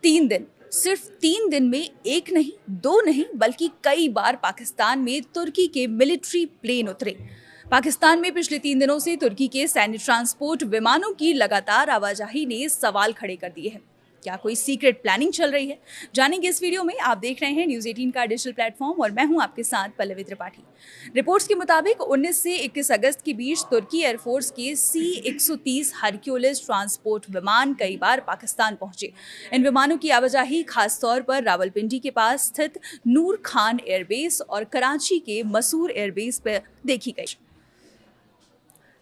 3 दिन, सिर्फ 3 दिन में एक नहीं, दो नहीं, बल्कि कई बार पाकिस्तान में तुर्की के मिलिट्री प्लेन उतरे। पाकिस्तान में पिछले 3 दिनों से तुर्की के सैन्य ट्रांसपोर्ट विमानों की लगातार आवाजाही ने सवाल खड़े कर दिए हैं। क्या कोई सीक्रेट प्लानिंग चल रही है? जानेंगे इस वीडियो में। आप देख रहे हैं न्यूज़ 18 का डिजिटल प्लेटफॉर्म और मैं हूं आपके साथ पल्लवी त्रिपाठी। रिपोर्ट्स के मुताबिक 19 से 21 अगस्त के बीच तुर्की एयरफोर्स के C-130 हरक्यूलिस ट्रांसपोर्ट विमान कई बार पाकिस्तान पहुंचे। इन विमानों की आवाजाही खासतौर पर रावलपिंडी के पास स्थित नूर खान एयरबेस और कराची के मसूर एयरबेस पर देखी गई।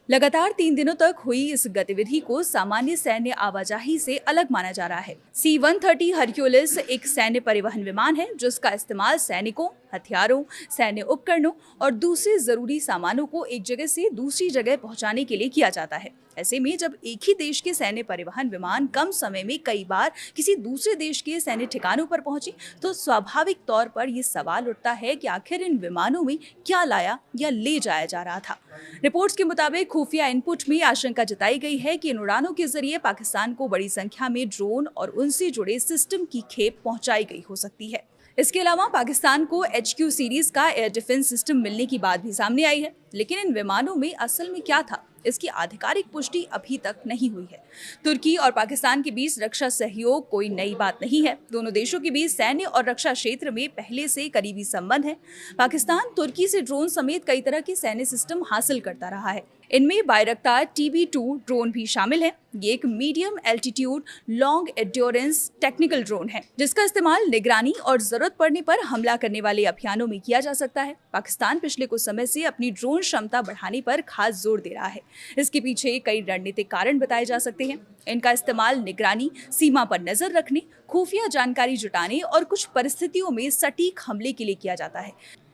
लगातार 3 दिनों तक हुई इस गतिविधि को सामान्य सैन्य आवाजाही से अलग माना जा रहा है। C-130 हरक्यूलिस एक सैन्य परिवहन विमान है जिसका इस्तेमाल सैनिकों, हथियारों, सैन्य उपकरणों और दूसरे जरूरी सामानों को एक जगह से दूसरी जगह पहुंचाने के लिए किया जाता है। ऐसे में जब एक ही देश के सैन्य परिवहन विमान कम समय में कई बार किसी दूसरे देश के सैन्य ठिकानों पर पहुंचे तो स्वाभाविक तौर पर यह सवाल उठता है कि आखिर इन विमानों में क्या लाया या ले जाया जा रहा था। रिपोर्ट्स के मुताबिक खुफिया इनपुट में आशंका जताई गई है कि इन उड़ानों के जरिए पाकिस्तान को बड़ी संख्या में ड्रोन और उनसे जुड़े सिस्टम की खेप पहुंचाई गई हो सकती है। इसके अलावा पाकिस्तान को HQ सीरीज का एयर डिफेंस सिस्टम मिलने की बात भी सामने आई है, लेकिन इन विमानों में असल में क्या था, इसकी आधिकारिक पुष्टि अभी तक नहीं हुई है। तुर्की और पाकिस्तान के बीच रक्षा सहयोग कोई नई बात नहीं है। दोनों देशों के बीच सैन्य और रक्षा क्षेत्र में पहले से करीबी संबंध है। पाकिस्तान तुर्की से ड्रोन समेत कई तरह के सैन्य सिस्टम हासिल करता रहा है। इनमें बायरक्तार TB2 ड्रोन भी शामिल है। ये एक medium altitude long endurance technical drone है जिसका इस्तेमाल निगरानी और जरूरत पड़ने पर हमला करने वाले अभियानों में किया जा सकता है। पाकिस्तान पिछले कुछ समय से अपनी ड्रोन क्षमता बढ़ाने पर खास जोर दे रहा है। इसके पीछे कई रणनीतिक कारण बताए जा सकते हैं। इनका इस्तेमाल निगरानी, सीमा पर नजर रखने, खुफिया जानकारी जुटाने और कुछ परिस्थितियों में सटीक हमले के लिए किया जाता है।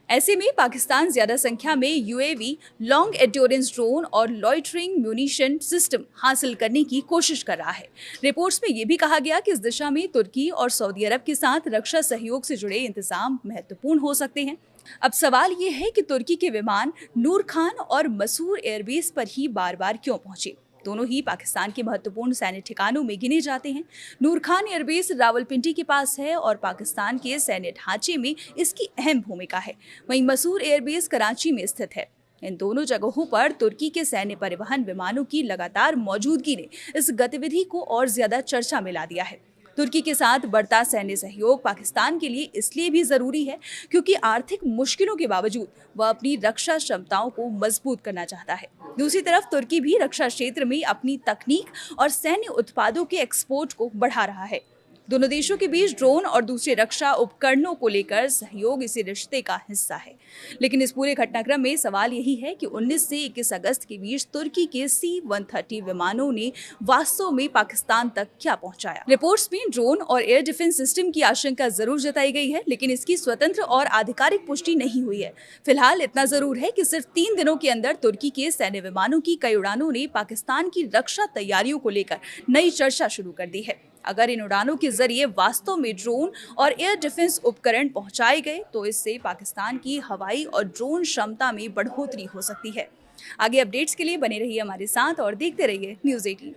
ऐसे में पाकिस्तान ज्यादा संख्या में UAV, लॉन्ग एंड्योरेंस ड्रोन और लॉइटरिंग म्यूनिशन सिस्टम हासिल करने की कोशिश कर रहा है। रिपोर्ट्स में यह भी कहा गया कि इस दिशा में तुर्की और सऊदी अरब के साथ रक्षा सहयोग से जुड़े इंतजाम महत्वपूर्ण हो सकते हैं। अब सवाल ये है कि तुर्की के विमान नूर खान और मसूर एयरबेस पर ही बार बार क्यों पहुंचे। दोनों ही पाकिस्तान के महत्वपूर्ण सैन्य ठिकानों में गिने जाते हैं। नूर खान एयरबेस रावलपिंडी के पास है और पाकिस्तान के सैन्य ढांचे में इसकी अहम भूमिका है। वहीं मसूर एयरबेस कराची में स्थित है। इन दोनों जगहों पर तुर्की के सैन्य परिवहन विमानों की लगातार मौजूदगी ने इस गतिविधि को और ज्यादा चर्चा में ला दिया है। तुर्की के साथ बढ़ता सैन्य सहयोग पाकिस्तान के लिए इसलिए भी जरूरी है क्योंकि आर्थिक मुश्किलों के बावजूद वह अपनी रक्षा क्षमताओं को मजबूत करना चाहता है। दूसरी तरफ तुर्की भी रक्षा क्षेत्र में अपनी तकनीक और सैन्य उत्पादों के एक्सपोर्ट को बढ़ा रहा है। दोनों देशों के बीच ड्रोन और दूसरे रक्षा उपकरणों को लेकर सहयोग इसी रिश्ते का हिस्सा है। लेकिन इस पूरे घटनाक्रम में सवाल यही है कि 19 से 21 अगस्त के बीच तुर्की के C-130 विमानों ने वास्तव में पाकिस्तान तक क्या पहुंचाया। रिपोर्ट्स में ड्रोन और एयर डिफेंस सिस्टम की आशंका जरूर जताई गई है, लेकिन इसकी स्वतंत्र और आधिकारिक पुष्टि नहीं हुई है। फिलहाल इतना जरूर है कि सिर्फ 3 दिनों के अंदर तुर्की के सैन्य विमानों की कई उड़ानों ने पाकिस्तान की रक्षा तैयारियों को लेकर नई चर्चा शुरू कर दी है। अगर इन उड़ानों के जरिए वास्तव में ड्रोन और एयर डिफेंस उपकरण पहुंचाए गए तो इससे पाकिस्तान की हवाई और ड्रोन क्षमता में बढ़ोतरी हो सकती है। आगे अपडेट्स के लिए बने रहिए हमारे साथ और देखते रहिए न्यूज़ 18।